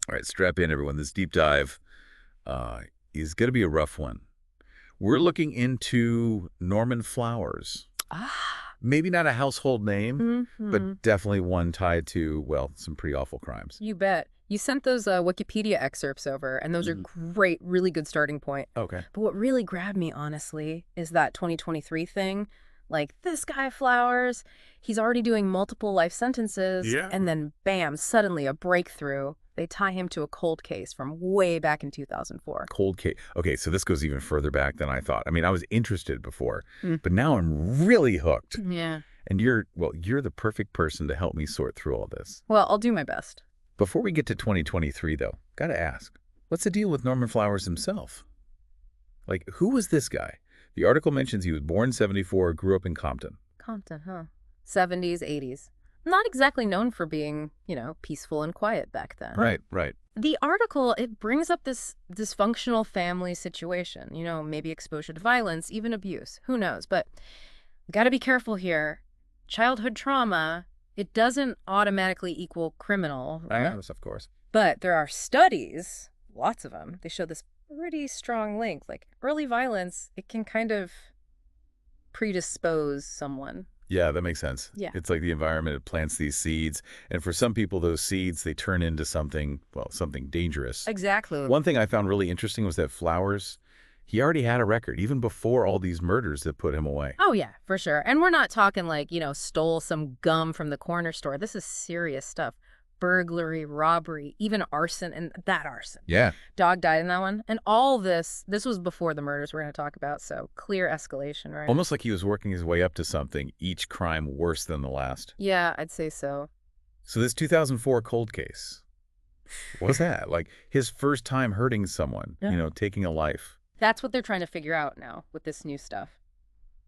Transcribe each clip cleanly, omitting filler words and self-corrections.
All right, strap in, everyone. This deep dive is going to be a rough one. We're looking into Norman Flowers. Ah. Maybe not a household name, Mm-hmm. but definitely one tied to, well, some pretty awful crimes. You bet. You sent those Wikipedia excerpts over, and those are Hmm. great, really good starting point. Okay. But what really grabbed me, honestly, is that 2023 thing. Like, this guy, Flowers, he's already doing multiple life sentences, Yeah. and then bam, suddenly a breakthrough. They tie him to a cold case from way back in 2004. Cold case. Okay, so this goes even further back than I thought. I mean, I was interested before, Mm. but now I'm really hooked. Yeah. And you're the perfect person to help me sort through all this. Well, I'll do my best. Before we get to 2023, though, gotta ask, what's the deal with Norman Flowers himself? Like, who was this guy? The article mentions he was born 74, grew up in Compton. Compton, huh? 70s, 80s. Not exactly known for being, peaceful and quiet back then. Right. The article, it brings up this dysfunctional family situation, maybe exposure to violence, even abuse. Who knows? But got to be careful here. Childhood trauma, it doesn't automatically equal criminal. Yes, of course. But there are studies, lots of them, they show this pretty strong link. Like early violence, it can kind of predispose someone. Yeah, that makes sense. Yeah. It's like the environment, it plants these seeds. And for some people, those seeds, they turn into something, well, something dangerous. Exactly. One thing I found really interesting was that Flowers, he already had a record, even before all these murders that put him away. Oh, yeah, for sure. And we're not talking like, stole some gum from the corner store. This is serious stuff. Burglary, robbery, even arson, and that arson. Yeah. Dog died in that one. And all this was before the murders we're going to talk about, so clear escalation, right? Almost like he was working his way up to something, each crime worse than the last. Yeah, I'd say so. So this 2004 cold case, what was that? Like his first time hurting someone, Yeah. Taking a life. That's what they're trying to figure out now with this new stuff.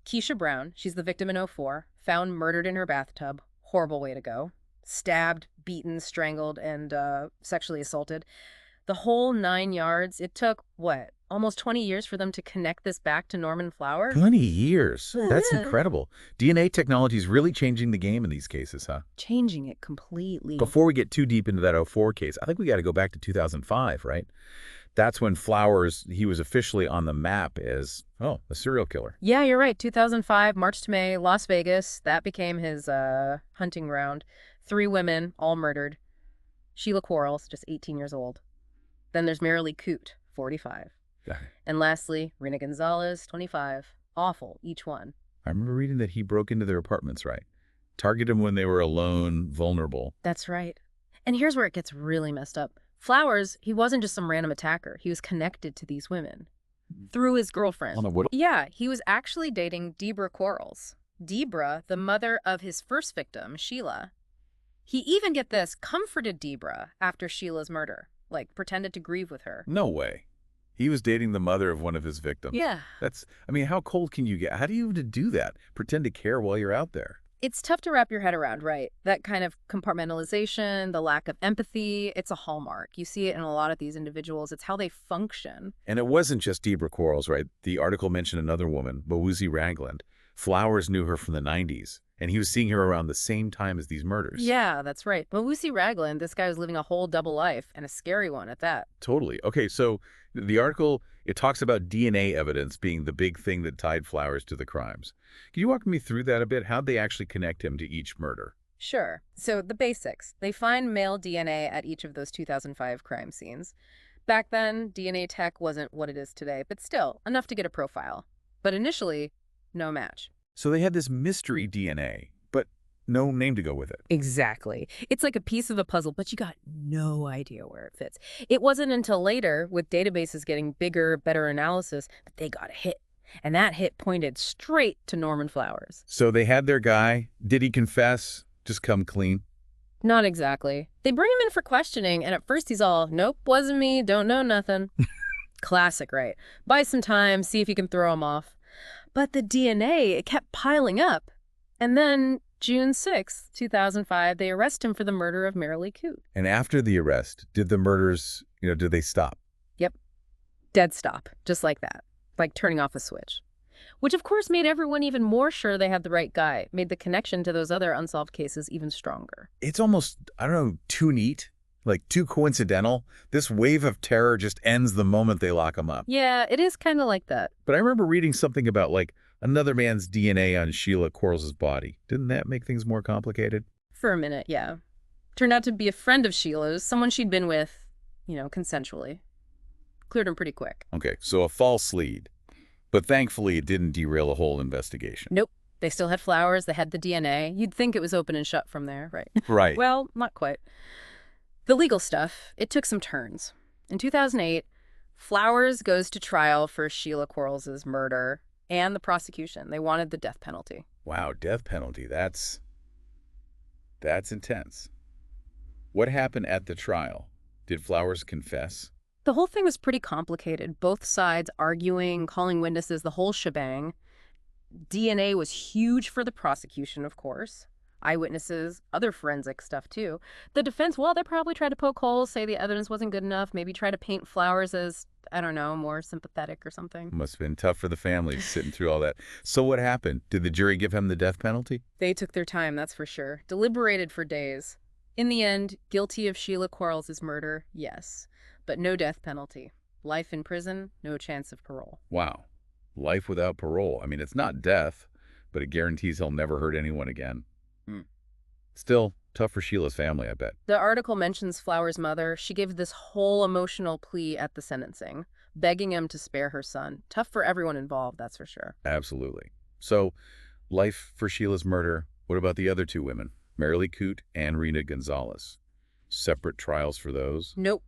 Keisha Brown, she's the victim in '04, found murdered in her bathtub. Horrible way to go. Stabbed, beaten, strangled, and sexually assaulted. The whole 9 yards. It took, almost 20 years for them to connect this back to Norman Flowers? 20 years. That's incredible. DNA technology is really changing the game in these cases, huh? Changing it completely. Before we get too deep into that '04 case, I think we got to go back to 2005, right? That's when Flowers, he was officially on the map as, a serial killer. Yeah, you're right. 2005, March to May, Las Vegas. That became his hunting ground. 3 women, all murdered. Sheila Quarles, just 18 years old. Then there's Marilee Coote, 45. And lastly, Rena Gonzalez, 25. Awful, each one. I remember reading that he broke into their apartments, right? Targeted them when they were alone, vulnerable. That's right. And here's where it gets really messed up. Flowers, he wasn't just some random attacker. He was connected to these women through his girlfriend. Yeah, he was actually dating Debra Quarles. Debra, the mother of his first victim, Sheila. He even, get this, comforted Debra after Sheila's murder, like pretended to grieve with her. No way. He was dating the mother of one of his victims. Yeah. How cold can you get? How do you even do that? Pretend to care while you're out there? It's tough to wrap your head around, right? That kind of compartmentalization, the lack of empathy, it's a hallmark. You see it in a lot of these individuals. It's how they function. And it wasn't just Debra Quarles, right? The article mentioned another woman, Mawuzi Ragland. Flowers knew her from the 90s, and he was seeing her around the same time as these murders. Yeah, that's right. Mawuzi Ragland, this guy was living a whole double life, and a scary one at that. Totally. Okay, so the article, it talks about DNA evidence being the big thing that tied Flowers to the crimes. Can you walk me through that a bit? How'd they actually connect him to each murder? Sure. So the basics. They find male DNA at each of those 2005 crime scenes. Back then, DNA tech wasn't what it is today, but still, enough to get a profile. But initially, no match. So they had this mystery DNA, but no name to go with it. Exactly. It's like a piece of a puzzle, but you got no idea where it fits. It wasn't until later, with databases getting bigger, better analysis, that they got a hit. And that hit pointed straight to Norman Flowers. So they had their guy. Did he confess? Just come clean? Not exactly. They bring him in for questioning, and at first he's all, nope, wasn't me, don't know nothing. Classic, right? Buy some time, see if you can throw him off. But the DNA, it kept piling up. And then, June 6th, 2005, they arrest him for the murder of Marilee Coote. And after the arrest, did the murders, did they stop? Yep. Dead stop, just like that. Like turning off a switch. Which, of course, made everyone even more sure they had the right guy, made the connection to those other unsolved cases even stronger. It's almost, too neat. Like, too coincidental. This wave of terror just ends the moment they lock him up. Yeah, it is kind of like that. But I remember reading something about, like, another man's DNA on Sheila Quarles' body. Didn't that make things more complicated? For a minute, yeah. Turned out to be a friend of Sheila's, someone she'd been with, consensually. Cleared him pretty quick. Okay, so a false lead. But thankfully, it didn't derail the whole investigation. Nope. They still had Flowers, they had the DNA. You'd think it was open and shut from there, right? Right. Well, not quite. The legal stuff, it took some turns. In 2008, Flowers goes to trial for Sheila Quarles' murder and the prosecution. They wanted the death penalty. Wow, death penalty. That's intense. What happened at the trial? Did Flowers confess? The whole thing was pretty complicated. Both sides arguing, calling witnesses, the whole shebang. DNA was huge for the prosecution, of course. Eyewitnesses, other forensic stuff, too. The defense, well, they probably tried to poke holes, say the evidence wasn't good enough, maybe try to paint Flowers as, I don't know, more sympathetic or something. Must have been tough for the family sitting through all that. So what happened? Did the jury give him the death penalty? They took their time, that's for sure. Deliberated for days. In the end, guilty of Sheila Quarles' murder, yes. But no death penalty. Life in prison, no chance of parole. Wow. Life without parole. I mean, it's not death, but it guarantees he'll never hurt anyone again. Still, tough for Sheila's family, I bet. The article mentions Flowers' mother. She gave this whole emotional plea at the sentencing, begging him to spare her son. Tough for everyone involved, that's for sure. Absolutely. So, life for Sheila's murder. What about the other two women? Marilee Coote and Rena Gonzalez. Separate trials for those? Nope.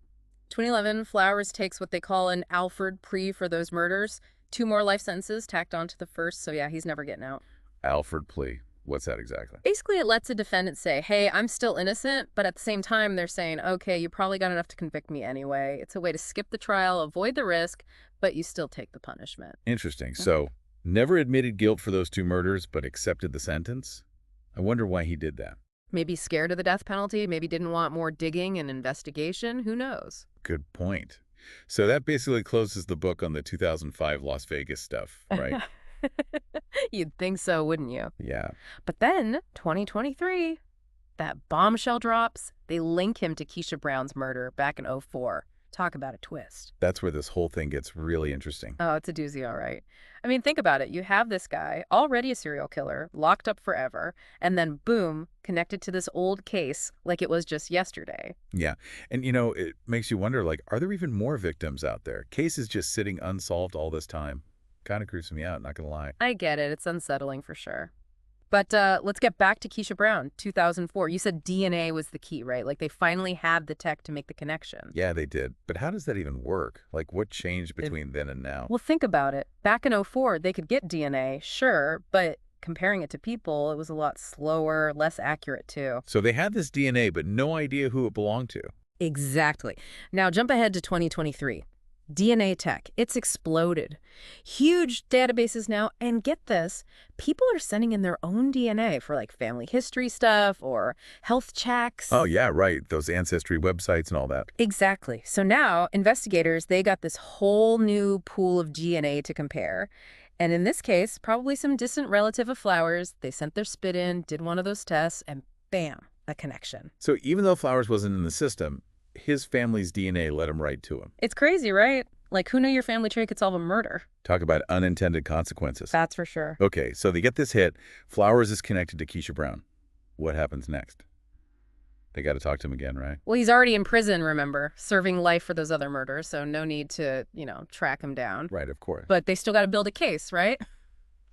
2011, Flowers takes what they call an Alford plea for those murders. 2 more life sentences tacked on to the first, so yeah, he's never getting out. Alford plea. What's that exactly? Basically, it lets a defendant say, hey, I'm still innocent, but at the same time, they're saying, okay, you probably got enough to convict me anyway. It's a way to skip the trial, avoid the risk, but you still take the punishment. Interesting. So, never admitted guilt for those 2 murders, but accepted the sentence? I wonder why he did that. Maybe scared of the death penalty, maybe didn't want more digging and investigation, who knows? Good point. So that basically closes the book on the 2005 Las Vegas stuff, right? You'd think so, wouldn't you? Yeah. But then, 2023, that bombshell drops. They link him to Keisha Brown's murder back in '04. Talk about a twist. That's where this whole thing gets really interesting. Oh, it's a doozy, all right. I mean, think about it. You have this guy, already a serial killer, locked up forever, and then boom, connected to this old case like it was just yesterday. Yeah. And, it makes you wonder, like, are there even more victims out there? Cases just sitting unsolved all this time. Kind of creeps me out, not gonna lie. I get it. It's unsettling for sure. But let's get back to Keisha Brown, 2004. You said DNA was the key, right? Like they finally had the tech to make the connection. Yeah, they did. But how does that even work? Like, what changed between then and now? Well, think about it. Back in '04, they could get DNA, sure, but comparing it to people, it was a lot slower, less accurate too. So they had this DNA, but no idea who it belonged to. Exactly. Now jump ahead to 2023. DNA tech, it's exploded. Huge databases now, and get this, people are sending in their own DNA for like family history stuff or health checks. Oh, yeah, right. Those ancestry websites and all that. Exactly. So now investigators, they got this whole new pool of DNA to compare. And in this case, probably some distant relative of Flowers, they sent their spit in, did one of those tests, and bam, a connection. So even though Flowers wasn't in the system, his family's DNA led him right to him. It's crazy, right? Like, who knew your family tree could solve a murder? Talk about unintended consequences. That's for sure. Okay, so they get this hit. Flowers is connected to Keisha Brown. What happens next? They got to talk to him again, right? Well, he's already in prison, remember, serving life for those other murders, so no need to, track him down. Right, of course. But they still got to build a case, right?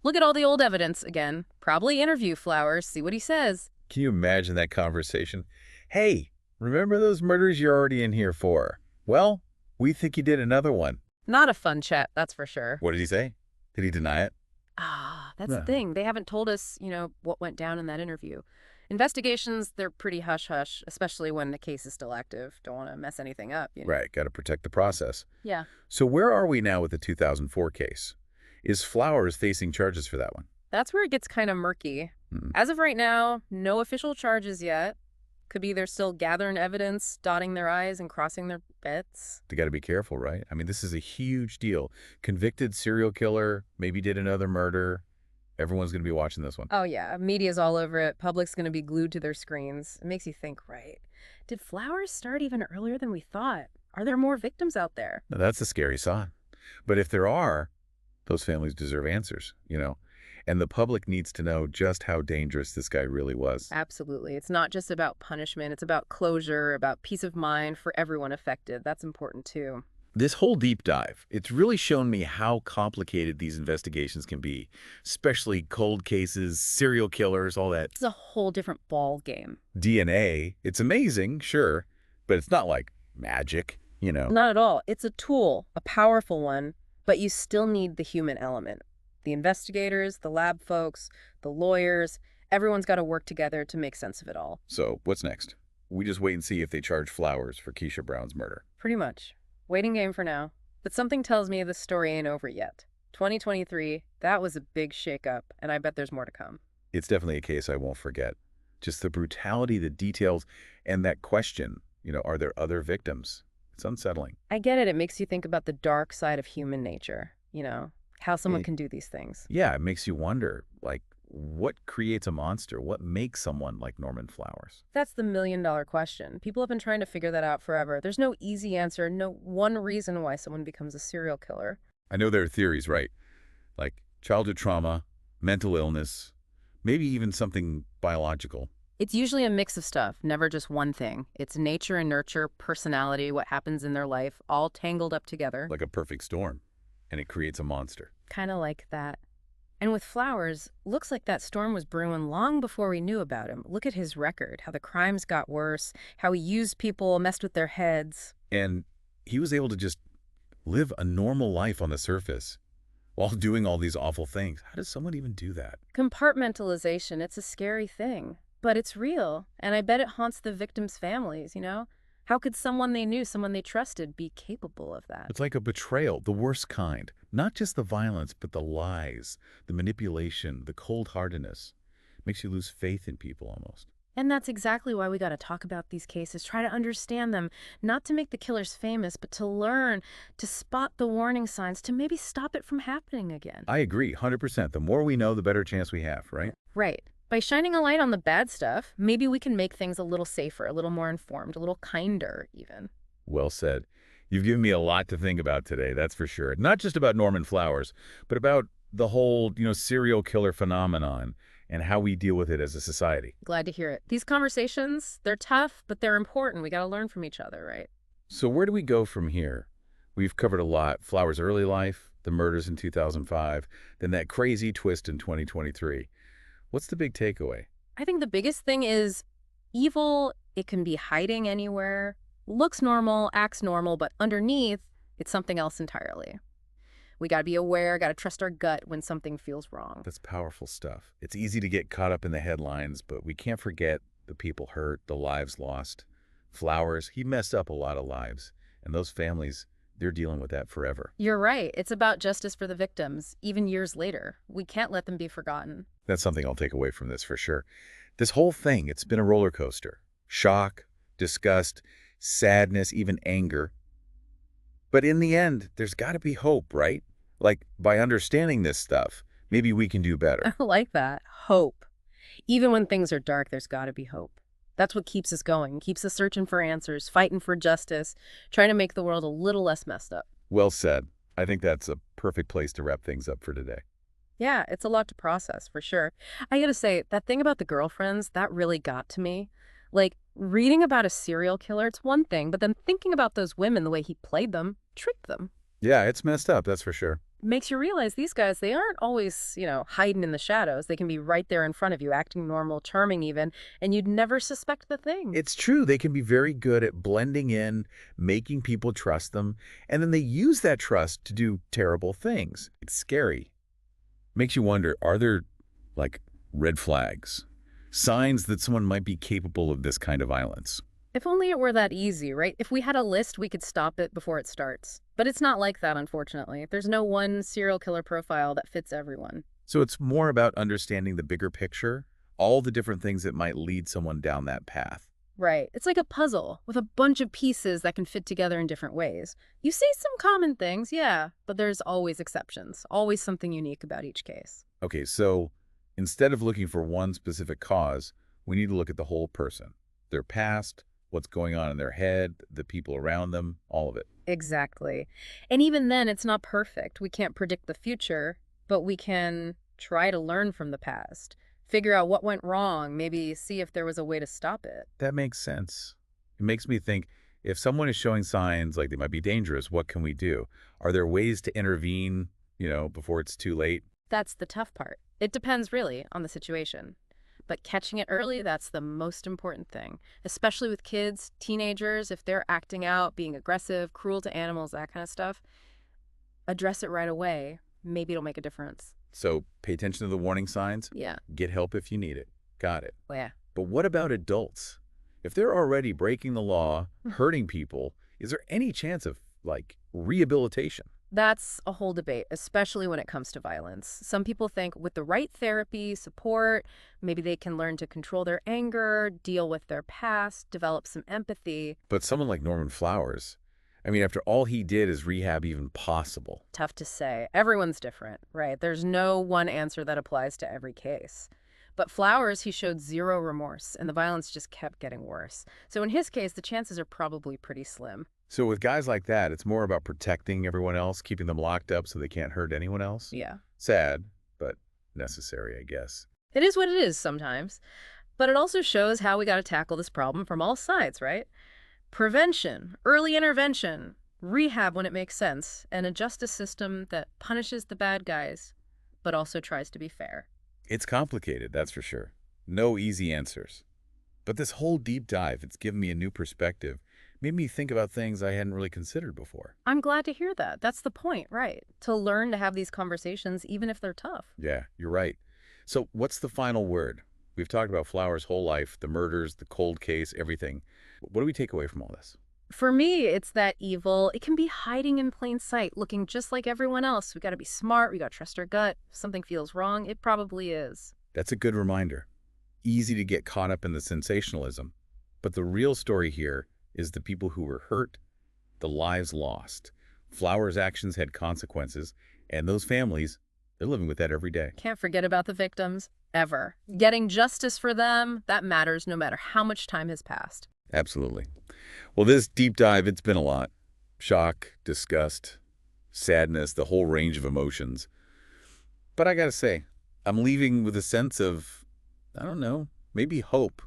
Look at all the old evidence again. Probably interview Flowers, see what he says. Can you imagine that conversation? Hey, remember those murders you're already in here for? Well, we think you did another one. Not a fun chat, that's for sure. What did he say? Did he deny it? That's the thing. They haven't told us, what went down in that interview. Investigations, they're pretty hush-hush, especially when the case is still active. Don't want to mess anything up. Right, got to protect the process. Yeah. So where are we now with the 2004 case? Is Flowers facing charges for that one? That's where it gets kind of murky. As of right now, no official charges yet. Could be they're still gathering evidence, dotting their I's and crossing their B's. They got to be careful, right? I mean, this is a huge deal. Convicted serial killer, maybe did another murder. Everyone's going to be watching this one. Oh, yeah. Media's all over it. Public's going to be glued to their screens. It makes you think, right? Did flowers start even earlier than we thought? Are there more victims out there? Now, that's a scary thought. But if there are, those families deserve answers. And the public needs to know just how dangerous this guy really was. Absolutely. It's not just about punishment, it's about closure, about peace of mind for everyone affected. That's important too. This whole deep dive, it's really shown me how complicated these investigations can be, especially cold cases, serial killers, all that It's a whole different ball game. DNA. It's amazing, sure, but it's not like magic. Not at all. It's a tool, a powerful one, but you still need the human element. The investigators, the lab folks, the lawyers, everyone's got to work together to make sense of it all. So what's next? We just wait and see if they charge Flowers for Keisha Brown's murder. Pretty much. Waiting game for now. But something tells me this story ain't over yet. 2023, that was a big shakeup, and I bet there's more to come. It's definitely a case I won't forget. Just the brutality, the details, and that question, are there other victims? It's unsettling. I get it. It makes you think about the dark side of human nature, how someone Eh, can do these things. Yeah, it makes you wonder, like, what creates a monster? What makes someone like Norman Flowers? That's the million-dollar question. People have been trying to figure that out forever. There's no easy answer, no one reason why someone becomes a serial killer. I know there are theories, right? Like childhood trauma, mental illness, maybe even something biological. It's usually a mix of stuff, never just one thing. It's nature and nurture, personality, what happens in their life, all tangled up together. Like a perfect storm, and it creates a monster. Kind of like that. And with Flowers, looks like that storm was brewing long before we knew about him. Look at his record, how the crimes got worse, how he used people, messed with their heads. And he was able to just live a normal life on the surface while doing all these awful things. How does someone even do that? Compartmentalization, it's a scary thing, but it's real. And I bet it haunts the victims' families. How could someone they knew, someone they trusted, be capable of that? It's like a betrayal, the worst kind. Not just the violence, but the lies, the manipulation, the cold-heartedness. Makes you lose faith in people almost. And that's exactly why we got to talk about these cases, try to understand them, not to make the killers famous, but to learn, to spot the warning signs, to maybe stop it from happening again. I agree, 100%. The more we know, the better chance we have, right? Right. By shining a light on the bad stuff, maybe we can make things a little safer, a little more informed, a little kinder, even. Well said. You've given me a lot to think about today, that's for sure. Not just about Norman Flowers, but about the whole serial killer phenomenon and how we deal with it as a society. Glad to hear it. These conversations, they're tough, but they're important. We got to learn from each other, right? So where do we go from here? We've covered a lot. Flowers' early life, the murders in 2005, then that crazy twist in 2023. What's the big takeaway? I think the biggest thing is evil, it can be hiding anywhere, looks normal, acts normal, but underneath, it's something else entirely. We got to be aware, got to trust our gut when something feels wrong. That's powerful stuff. It's easy to get caught up in the headlines, but we can't forget the people hurt, the lives lost. Flowers, he messed up a lot of lives, and those families, they're dealing with that forever. You're right. It's about justice for the victims, even years later. We can't let them be forgotten. That's something I'll take away from this for sure. This whole thing, it's been a roller coaster. Shock, disgust, sadness, even anger. But in the end, there's got to be hope, right? Like, by understanding this stuff, maybe we can do better. I like that. Hope. Even when things are dark, there's got to be hope. That's what keeps us going, keeps us searching for answers, fighting for justice, trying to make the world a little less messed up. Well said. I think that's a perfect place to wrap things up for today. Yeah, it's a lot to process, for sure. I gotta say, that thing about the girlfriends, that really got to me. Like, reading about a serial killer, it's one thing, but then thinking about those women, the way he played them, tricked them. Yeah, it's messed up, that's for sure. Makes you realize these guys, they aren't always, hiding in the shadows. They can be right there in front of you, acting normal, charming even, and you'd never suspect the thing. It's true. They can be very good at blending in, making people trust them, and then they use that trust to do terrible things. It's scary. Makes you wonder, are there, like, red flags? Signs that someone might be capable of this kind of violence? If only it were that easy, right? If we had a list, we could stop it before it starts. But it's not like that, unfortunately. There's no one serial killer profile that fits everyone. So it's more about understanding the bigger picture, all the different things that might lead someone down that path. Right. It's like a puzzle with a bunch of pieces that can fit together in different ways. You see some common things, yeah, but there's always exceptions, always something unique about each case. Okay, so instead of looking for one specific cause, we need to look at the whole person, their past, what's going on in their head, the people around them, all of it. Exactly. And even then, it's not perfect. We can't predict the future, but we can try to learn from the past, figure out what went wrong, maybe see if there was a way to stop it. That makes sense. It makes me think, if someone is showing signs like they might be dangerous, what can we do? Are there ways to intervene, before it's too late? That's the tough part. It depends really on the situation. But catching it early, that's the most important thing, especially with kids, teenagers, if they're acting out, being aggressive, cruel to animals, that kind of stuff. Address it right away. Maybe it'll make a difference. So pay attention to the warning signs. Yeah. Get help if you need it. Got it. Well, yeah. But what about adults? If they're already breaking the law, hurting people, is there any chance of, rehabilitation? That's a whole debate, especially when it comes to violence. Some people think with the right therapy, support, maybe they can learn to control their anger, deal with their past, develop some empathy. But someone like Norman Flowers, I mean, after all he did, is rehab even possible? Tough to say. Everyone's different, right? There's no one answer that applies to every case. But Flowers, he showed zero remorse, and the violence just kept getting worse. So in his case, the chances are probably pretty slim. So with guys like that, it's more about protecting everyone else, keeping them locked up so they can't hurt anyone else? Yeah. Sad, but necessary, I guess. It is what it is sometimes. But it also shows how we got to tackle this problem from all sides, right? Prevention, early intervention, rehab when it makes sense, and a justice system that punishes the bad guys, but also tries to be fair. It's complicated, that's for sure. No easy answers. But this whole deep dive, it's given me a new perspective, made me think about things I hadn't really considered before. I'm glad to hear that. That's the point, right? To learn to have these conversations, even if they're tough. Yeah, you're right. So what's the final word? We've talked about Flowers' whole life, the murders, the cold case, everything. What do we take away from all this? For me, it's that evil. It can be hiding in plain sight, looking just like everyone else. We got to be smart. We got to trust our gut. If something feels wrong, it probably is. That's a good reminder. Easy to get caught up in the sensationalism. But the real story here is the people who were hurt, the lives lost. Flowers' actions had consequences, and those families, they're living with that every day. Can't forget about the victims, ever. Getting justice for them, that matters no matter how much time has passed. Absolutely. Well, this deep dive, it's been a lot. Shock, disgust, sadness, the whole range of emotions. But I gotta say, I'm leaving with a sense of, I don't know, maybe hope.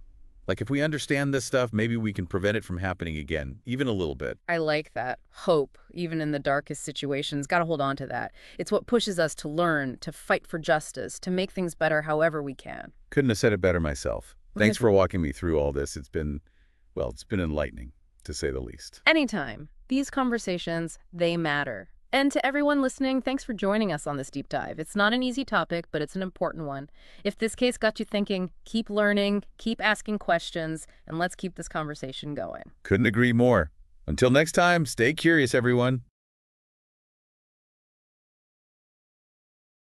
Like if we understand this stuff, maybe we can prevent it from happening again, even a little bit. I like that. Hope, even in the darkest situations. Got to hold on to that. It's what pushes us to learn, to fight for justice, to make things better however we can. Couldn't have said it better myself. Thanks for walking me through all this. It's been enlightening, to say the least. Anytime. These conversations, they matter. And to everyone listening, thanks for joining us on this deep dive. It's not an easy topic, but it's an important one. If this case got you thinking, keep learning, keep asking questions, and let's keep this conversation going. Couldn't agree more. Until next time, stay curious, everyone.